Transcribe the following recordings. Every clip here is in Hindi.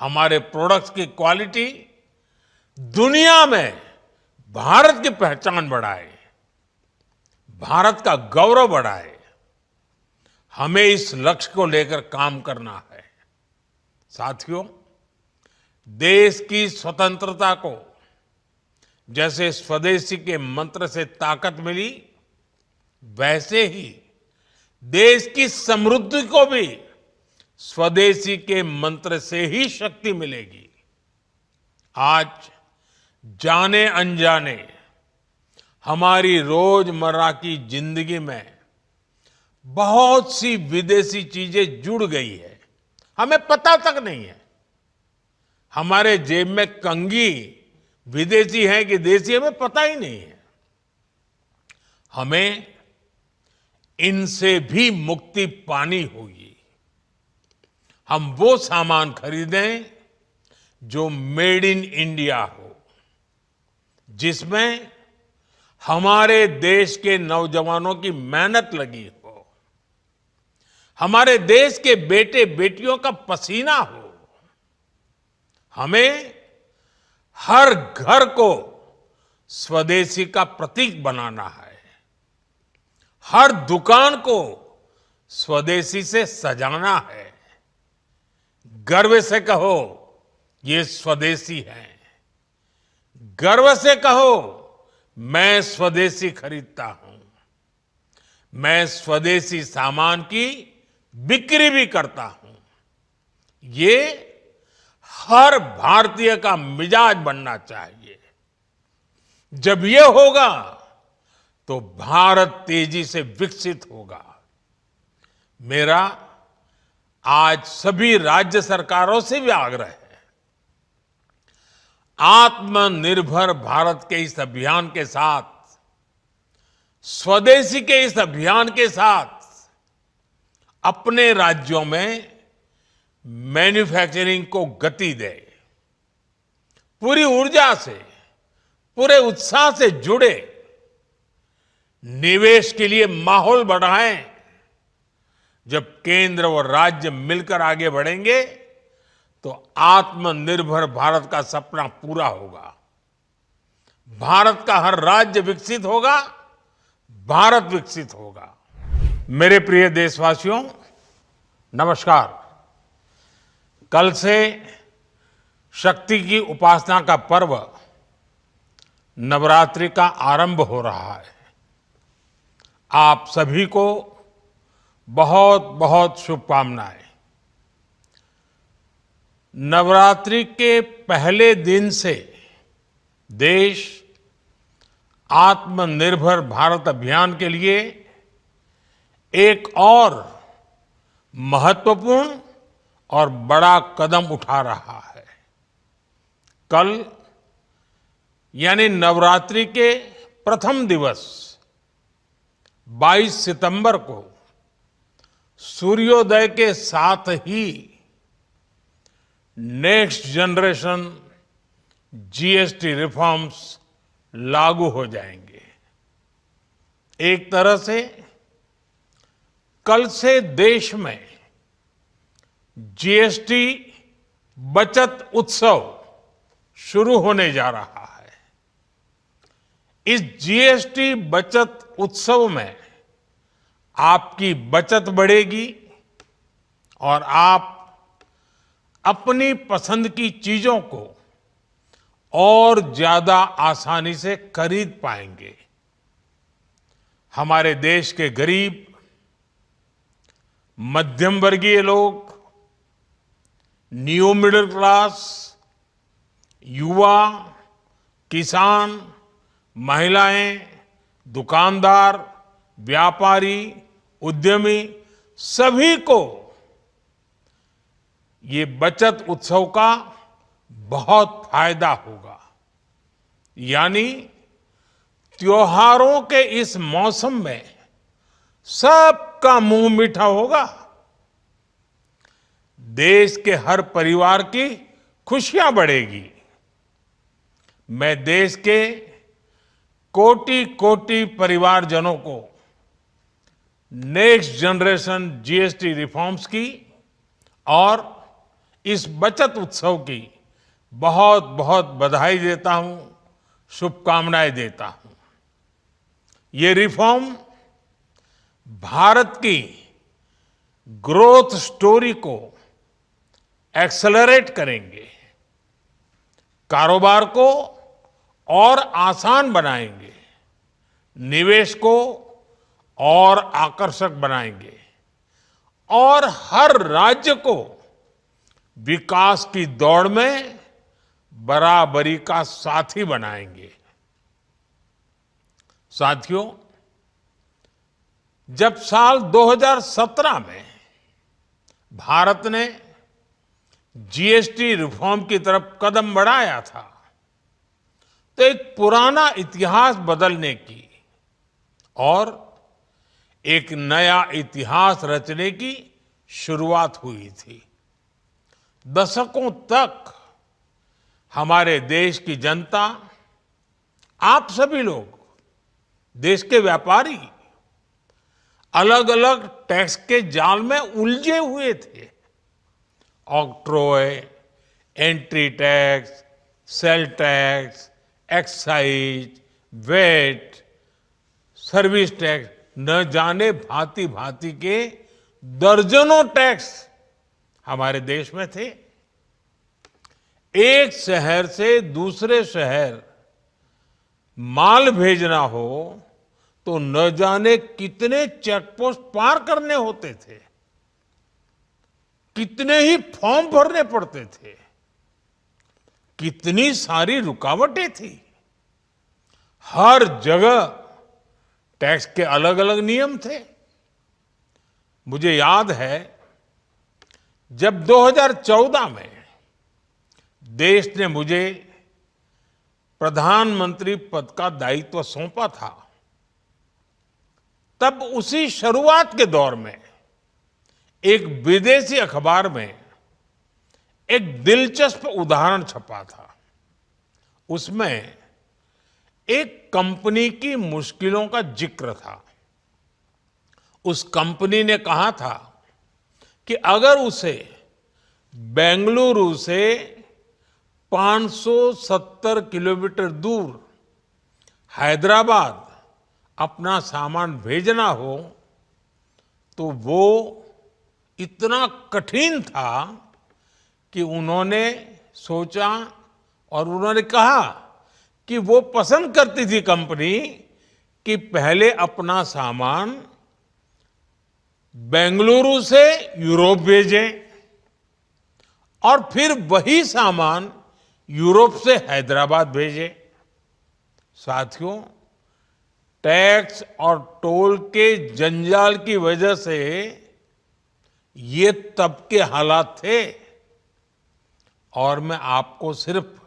हमारे प्रोडक्ट्स की क्वालिटी दुनिया में भारत की पहचान बढ़ाए, भारत का गौरव बढ़ाए। हमें इस लक्ष्य को लेकर काम करना है। साथियों, देश की स्वतंत्रता को जैसे स्वदेशी के मंत्र से ताकत मिली, वैसे ही देश की समृद्धि को भी स्वदेशी के मंत्र से ही शक्ति मिलेगी। आज जाने अनजाने हमारी रोजमर्रा की जिंदगी में बहुत सी विदेशी चीजें जुड़ गई है, हमें पता तक नहीं है। हमारे जेब में कंघी विदेशी है कि देसी, हमें पता ही नहीं है। हमें इनसे भी मुक्ति पानी होगी। हम वो सामान खरीदें जो मेड इन इंडिया हो, जिसमें हमारे देश के नौजवानों की मेहनत लगी हो, हमारे देश के बेटे बेटियों का पसीना हो। हमें हर घर को स्वदेशी का प्रतीक बनाना है, हर दुकान को स्वदेशी से सजाना है। गर्व से कहो, ये स्वदेशी है। गर्व से कहो, मैं स्वदेशी खरीदता हूं। मैं स्वदेशी सामान की बिक्री भी करता हूं। ये हर भारतीय का मिजाज बनना चाहिए। जब ये होगा तो भारत तेजी से विकसित होगा। मेरा आज सभी राज्य सरकारों से भी आग्रह है, आत्मनिर्भर भारत के इस अभियान के साथ, स्वदेशी के इस अभियान के साथ अपने राज्यों में मैन्युफैक्चरिंग को गति दे। पूरी ऊर्जा से, पूरे उत्साह से जुड़े, निवेश के लिए माहौल बढ़ाएं। जब केंद्र और राज्य मिलकर आगे बढ़ेंगे तो आत्मनिर्भर भारत का सपना पूरा होगा। भारत का हर राज्य विकसित होगा, भारत विकसित होगा। मेरे प्रिय देशवासियों, नमस्कार। कल से शक्ति की उपासना का पर्व नवरात्रि का आरंभ हो रहा है। आप सभी को बहुत बहुत शुभकामनाएं। नवरात्रि के पहले दिन से देश आत्मनिर्भर भारत अभियान के लिए एक और महत्वपूर्ण और बड़ा कदम उठा रहा है। कल यानी नवरात्रि के प्रथम दिवस 22 सितंबर को सूर्योदय के साथ ही नेक्स्ट जनरेशन जीएसटी रिफॉर्म्स लागू हो जाएंगे। एक तरह से कल से देश में जीएसटी बचत उत्सव शुरू होने जा रहा है। इस जीएसटी बचत उत्सव में आपकी बचत बढ़ेगी और आप अपनी पसंद की चीजों को और ज्यादा आसानी से खरीद पाएंगे। हमारे देश के गरीब, मध्यम वर्गीय लोग, न्यू मिडिल क्लास, युवा, किसान, महिलाएं, दुकानदार, व्यापारी, उद्यमी, सभी को ये बचत उत्सव का बहुत फायदा होगा। यानी त्योहारों के इस मौसम में सबका मुंह मीठा होगा। देश के हर परिवार की खुशियां बढ़ेगी। मैं देश के कोटि कोटि परिवारजनों को नेक्स्ट जनरेशन जीएसटी रिफॉर्म्स की और इस बचत उत्सव की बहुत बहुत बधाई देता हूं, शुभकामनाएं देता हूं। ये रिफॉर्म भारत की ग्रोथ स्टोरी को एक्सेलरेट करेंगे, कारोबार को और आसान बनाएंगे, निवेश को और आकर्षक बनाएंगे और हर राज्य को विकास की दौड़ में बराबरी का साथी बनाएंगे। साथियों, जब साल 2017 में भारत ने जीएसटी रिफॉर्म की तरफ कदम बढ़ाया था, तो एक पुराना इतिहास बदलने की और एक नया इतिहास रचने की शुरुआत हुई थी। दशकों तक हमारे देश की जनता, आप सभी लोग, देश के व्यापारी अलग अलग टैक्स के जाल में उलझे हुए थे। Octroi, entry tax, sale tax, excise, VAT, service tax, न जाने भांति भांति के दर्जनों टैक्स हमारे देश में थे। एक शहर से दूसरे शहर माल भेजना हो तो न जाने कितने चेकपोस्ट पार करने होते थे, कितने ही फॉर्म भरने पड़ते थे, कितनी सारी रुकावटें थी। हर जगह टैक्स के अलग अलग नियम थे। मुझे याद है, जब 2014 में देश ने मुझे प्रधानमंत्री पद का दायित्व सौंपा था, तब उसी शुरुआत के दौर में एक विदेशी अखबार में एक दिलचस्प उदाहरण छपा था। उसमें एक कंपनी की मुश्किलों का जिक्र था। उस कंपनी ने कहा था कि अगर उसे बेंगलुरु से 570 किलोमीटर दूर हैदराबाद अपना सामान भेजना हो तो वो इतना कठिन था कि उन्होंने सोचा और उन्होंने कहा कि वो पसंद करती थी कंपनी कि पहले अपना सामान बेंगलुरु से यूरोप भेजें और फिर वही सामान यूरोप से हैदराबाद भेजें। साथियों, टैक्स और टोल के जंजाल की वजह से ये तब के हालात थे और मैं आपको सिर्फ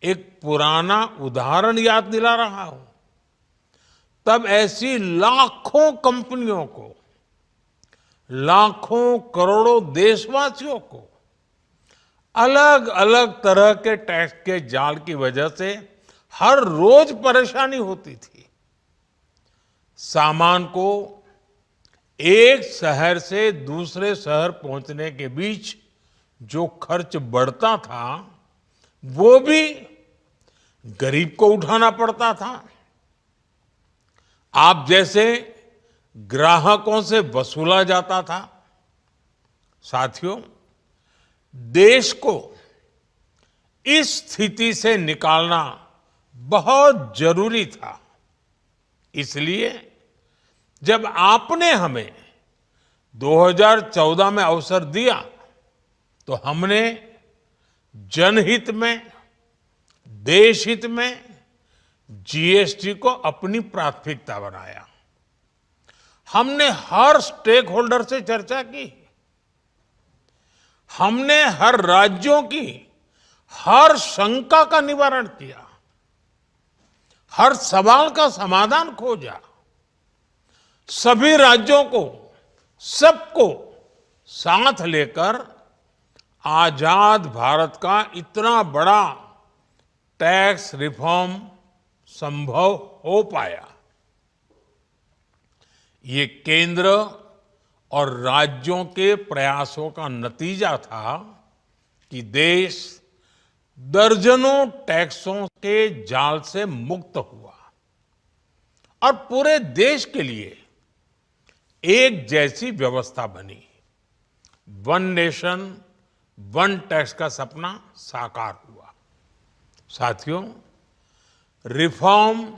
एक पुराना उदाहरण याद दिला रहा हूं। तब ऐसी लाखों कंपनियों को, लाखों करोड़ों देशवासियों को अलग अलग तरह के टैक्स के जाल की वजह से हर रोज परेशानी होती थी। सामान को एक शहर से दूसरे शहर पहुंचने के बीच जो खर्च बढ़ता था वो भी गरीब को उठाना पड़ता था। आप जैसे ग्राहकों से वसूला जाता था। साथियों, देश को इस स्थिति से निकालना बहुत जरूरी था। इसलिए जब आपने हमें 2014 में अवसर दिया तो हमने जनहित में, देशहित में जीएसटी को अपनी प्राथमिकता बनाया। हमने हर स्टेक होल्डर से चर्चा की। हमने हर राज्यों की हर शंका का निवारण किया, हर सवाल का समाधान खोजा। सभी राज्यों को, सबको साथ लेकर आजाद भारत का इतना बड़ा टैक्स रिफॉर्म संभव हो पाया। ये केंद्र और राज्यों के प्रयासों का नतीजा था कि देश दर्जनों टैक्सों के जाल से मुक्त हुआ और पूरे देश के लिए एक जैसी व्यवस्था बनी। वन नेशन वन टैक्स का सपना साकार हुआ। साथियों, रिफॉर्म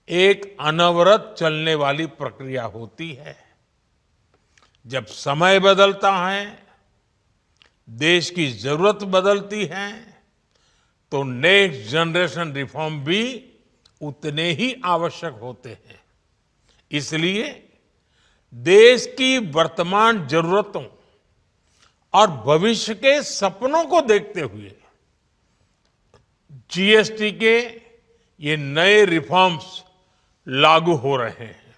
एक अनवरत चलने वाली प्रक्रिया होती है। जब समय बदलता है, देश की जरूरत बदलती है, तो नेक्स्ट जनरेशन रिफॉर्म भी उतने ही आवश्यक होते हैं। इसलिए देश की वर्तमान जरूरतों और भविष्य के सपनों को देखते हुए जीएसटी के ये नए रिफॉर्म्स लागू हो रहे हैं।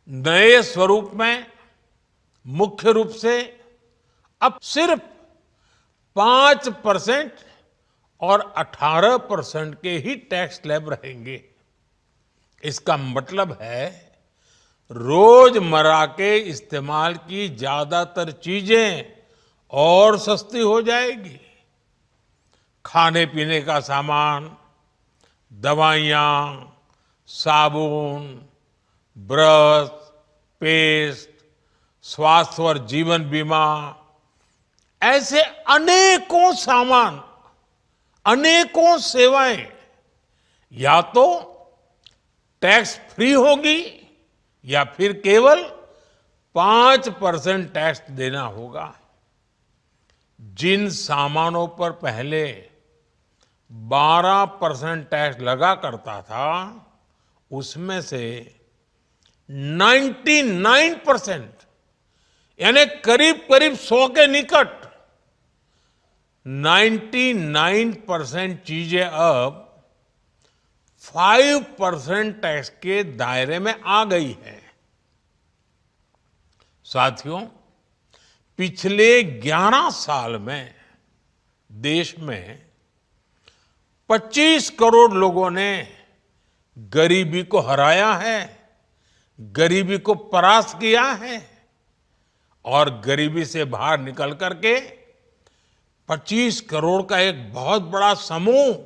नए स्वरूप में मुख्य रूप से अब सिर्फ 5% और 18% के ही टैक्स स्लैब रहेंगे। इसका मतलब है रोजमर्रा के इस्तेमाल की ज्यादातर चीजें और सस्ती हो जाएगी। खाने पीने का सामान, दवाइयां, साबुन, ब्रश, पेस्ट, स्वास्थ्य और जीवन बीमा, ऐसे अनेकों सामान, अनेकों सेवाएं या तो टैक्स फ्री होगी या फिर केवल 5% टैक्स देना होगा। जिन सामानों पर पहले 12% टैक्स लगा करता था, उसमें से 99% यानी करीब करीब 100 के निकट 99% चीजें अब 5% टैक्स के दायरे में आ गई है। साथियों, पिछले 11 साल में देश में 25 करोड़ लोगों ने गरीबी को हराया है, गरीबी को परास्त किया है और गरीबी से बाहर निकल करके 25 करोड़ का एक बहुत बड़ा समूह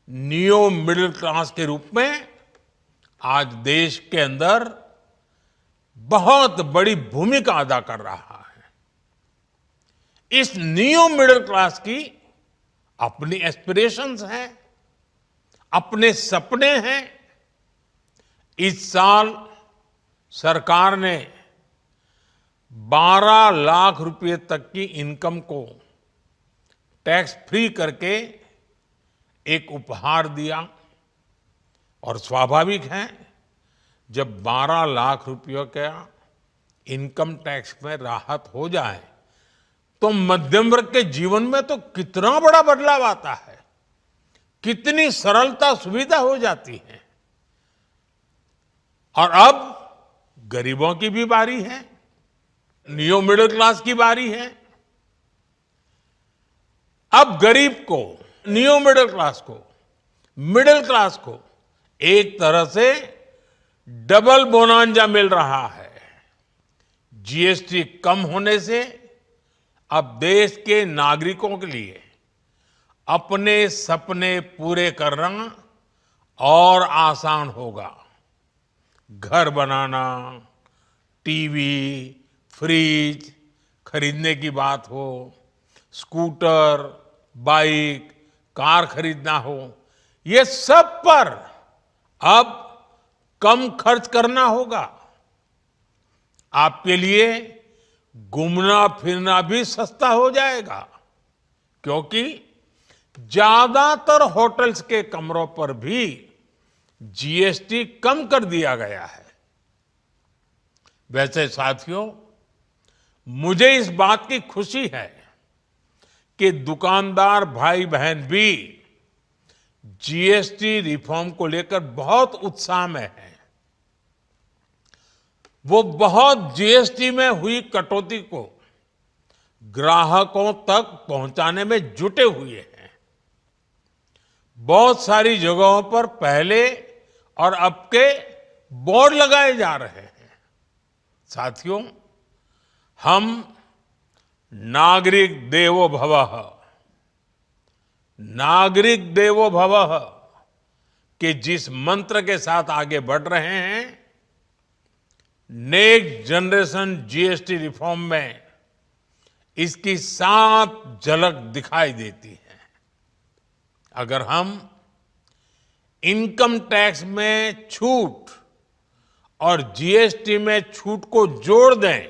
नियो मिडिल क्लास के रूप में आज देश के अंदर बहुत बड़ी भूमिका अदा कर रहा है। इस नियो मिडिल क्लास की अपनी एस्पिरेशंस हैं, अपने सपने हैं। इस साल सरकार ने 12 लाख रुपए तक की इनकम को टैक्स फ्री करके एक उपहार दिया और स्वाभाविक है, जब 12 लाख रुपयों का इनकम टैक्स में राहत हो जाए तो मध्यम वर्ग के जीवन में तो कितना बड़ा बदलाव आता है, कितनी सरलता सुविधा हो जाती है। और अब गरीबों की भी बारी है, नियो मिडिल क्लास की बारी है। अब गरीब को, नियो मिडिल क्लास को एक तरह से डबल बोनांजा मिल रहा है। जीएसटी कम होने से अब देश के नागरिकों के लिए अपने सपने पूरे करना और आसान होगा। घर बनाना, टीवी, फ्रिज खरीदने की बात हो, स्कूटर, बाइक, कार खरीदना हो, ये सब पर अब कम खर्च करना होगा। आपके लिए घूमना फिरना भी सस्ता हो जाएगा, क्योंकि ज्यादातर होटल्स के कमरों पर भी जीएसटी कम कर दिया गया है। वैसे साथियों, मुझे इस बात की खुशी है कि दुकानदार भाई बहन भी जीएसटी रिफॉर्म को लेकर बहुत उत्साह में हैं। वो बहुत जीएसटी में हुई कटौती को ग्राहकों तक पहुंचाने में जुटे हुए हैं। बहुत सारी जगहों पर पहले और अब के बोर्ड लगाए जा रहे हैं। साथियों, हम नागरिक देवो भवः, नागरिक देवो भवः के जिस मंत्र के साथ आगे बढ़ रहे हैं, नेक्स्ट जनरेशन जीएसटी रिफॉर्म में इसकी साफ झलक दिखाई देती है। अगर हम इनकम टैक्स में छूट और जीएसटी में छूट को जोड़ दें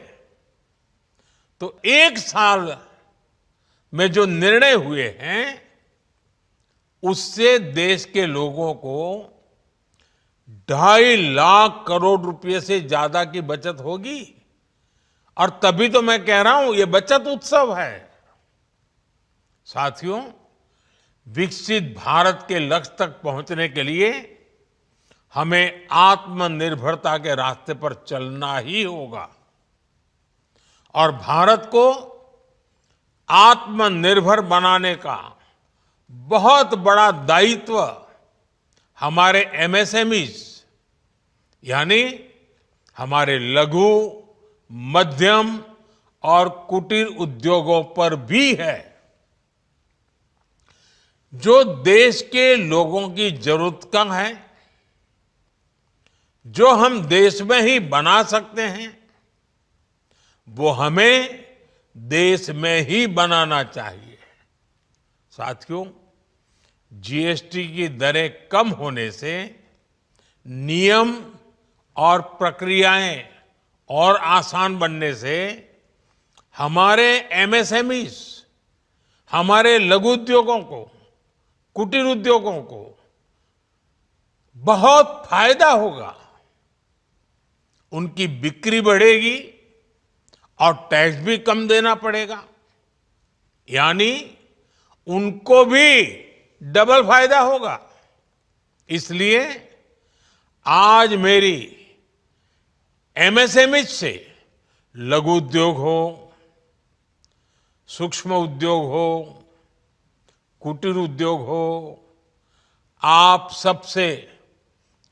तो एक साल में जो निर्णय हुए हैं उससे देश के लोगों को 2.5 लाख करोड़ रुपए से ज्यादा की बचत होगी। और तभी तो मैं कह रहा हूं ये बचत उत्सव है। साथियों, विकसित भारत के लक्ष्य तक पहुंचने के लिए हमें आत्मनिर्भरता के रास्ते पर चलना ही होगा और भारत को आत्मनिर्भर बनाने का बहुत बड़ा दायित्व हमारे एमएसएमईज यानी हमारे लघु, मध्यम और कुटीर उद्योगों पर भी है, जो देश के लोगों की जरूरत का है, जो हम देश में ही बना सकते हैं, वो हमें देश में ही बनाना चाहिए। साथियों, जीएसटी की दरें कम होने से नियम और प्रक्रियाएं और आसान बनने से हमारे एमएसएमईज, हमारे लघु उद्योगों को, कुटीर उद्योगों को बहुत फायदा होगा। उनकी बिक्री बढ़ेगी और टैक्स भी कम देना पड़ेगा, यानी उनको भी डबल फायदा होगा। इसलिए आज मेरी एमएसएमई से लघु उद्योग हो, सूक्ष्म उद्योग हो, कुटीर उद्योग हो, आप सबसे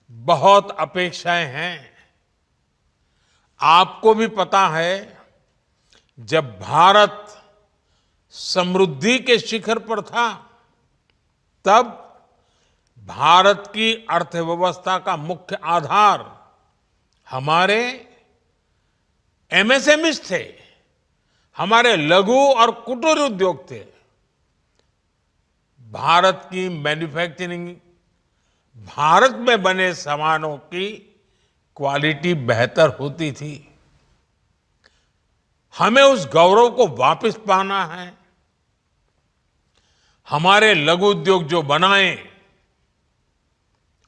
बहुत अपेक्षाएं हैं। आपको भी पता है, जब भारत समृद्धि के शिखर पर था तब भारत की अर्थव्यवस्था का मुख्य आधार हमारे एमएसएमईज थे, हमारे लघु और कुटीर उद्योग थे। भारत की मैन्युफैक्चरिंग, भारत में बने सामानों की क्वालिटी बेहतर होती थी। हमें उस गौरव को वापस पाना है। हमारे लघु उद्योग जो बनाए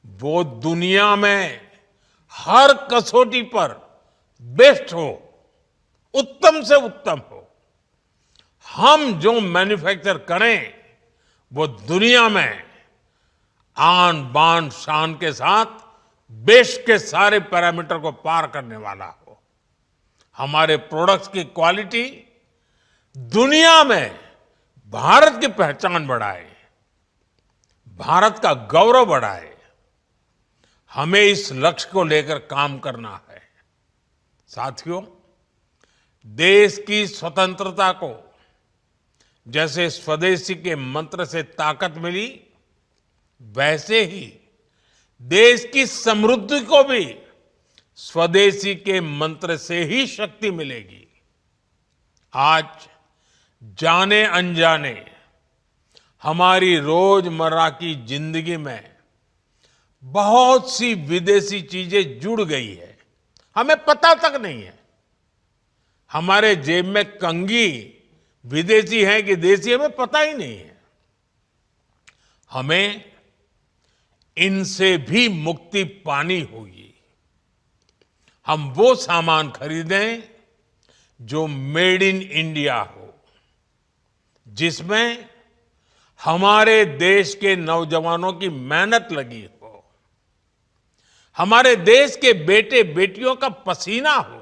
वो दुनिया में हर कसौटी पर बेस्ट हो, उत्तम से उत्तम हो। हम जो मैन्युफैक्चर करें वो दुनिया में आन बान शान के साथ बेस्ट के सारे पैरामीटर को पार करने वाला हो। हमारे प्रोडक्ट्स की क्वालिटी दुनिया में भारत की पहचान बढ़ाए, भारत का गौरव बढ़ाए। हमें इस लक्ष्य को लेकर काम करना है। साथियों, देश की स्वतंत्रता को जैसे स्वदेशी के मंत्र से ताकत मिली, वैसे ही देश की समृद्धि को भी स्वदेशी के मंत्र से ही शक्ति मिलेगी। आज जाने अनजाने हमारी रोजमर्रा की जिंदगी में बहुत सी विदेशी चीजें जुड़ गई है, हमें पता तक नहीं है। हमारे जेब में कंघी विदेशी है कि देसी, हमें पता ही नहीं है। हमें इनसे भी मुक्ति पानी होगी। हम वो सामान खरीदें जो मेड इन इंडिया हो, जिसमें हमारे देश के नौजवानों की मेहनत लगी हो, हमारे देश के बेटे बेटियों का पसीना हो।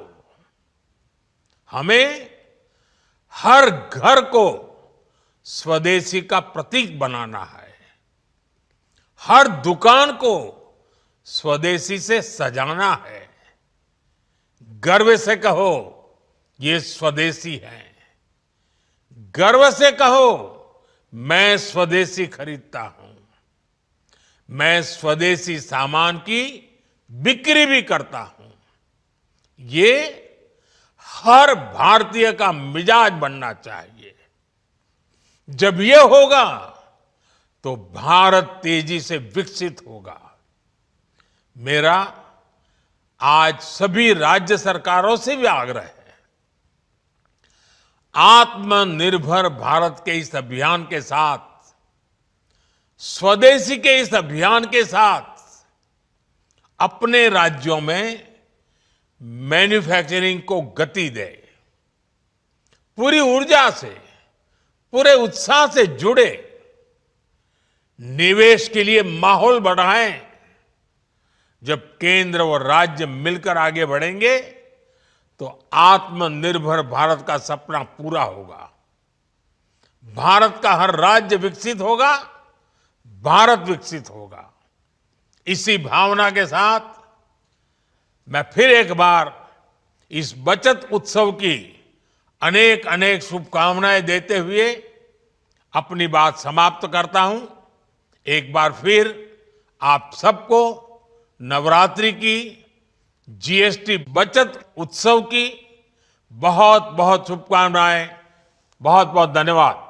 हमें हर घर को स्वदेशी का प्रतीक बनाना है, हर दुकान को स्वदेशी से सजाना है। गर्व से कहो, ये स्वदेशी है। गर्व से कहो, मैं स्वदेशी खरीदता हूं, मैं स्वदेशी सामान की बिक्री भी करता हूं। ये हर भारतीय का मिजाज बनना चाहिए। जब ये होगा तो भारत तेजी से विकसित होगा। मेरा आज सभी राज्य सरकारों से भी आग्रह है, आत्मनिर्भर भारत के इस अभियान के साथ, स्वदेशी के इस अभियान के साथ अपने राज्यों में मैन्युफैक्चरिंग को गति दे, पूरी ऊर्जा से, पूरे उत्साह से जुड़े, निवेश के लिए माहौल बढ़ाएं। जब केंद्र और राज्य मिलकर आगे बढ़ेंगे तो आत्मनिर्भर भारत का सपना पूरा होगा। भारत का हर राज्य विकसित होगा, भारत विकसित होगा। इसी भावना के साथ मैं फिर एक बार इस बचत उत्सव की अनेक अनेक शुभकामनाएं देते हुए अपनी बात समाप्त करता हूं। एक बार फिर आप सबको नवरात्रि की, जीएसटी बचत उत्सव की बहुत बहुत शुभकामनाएं। बहुत बहुत धन्यवाद।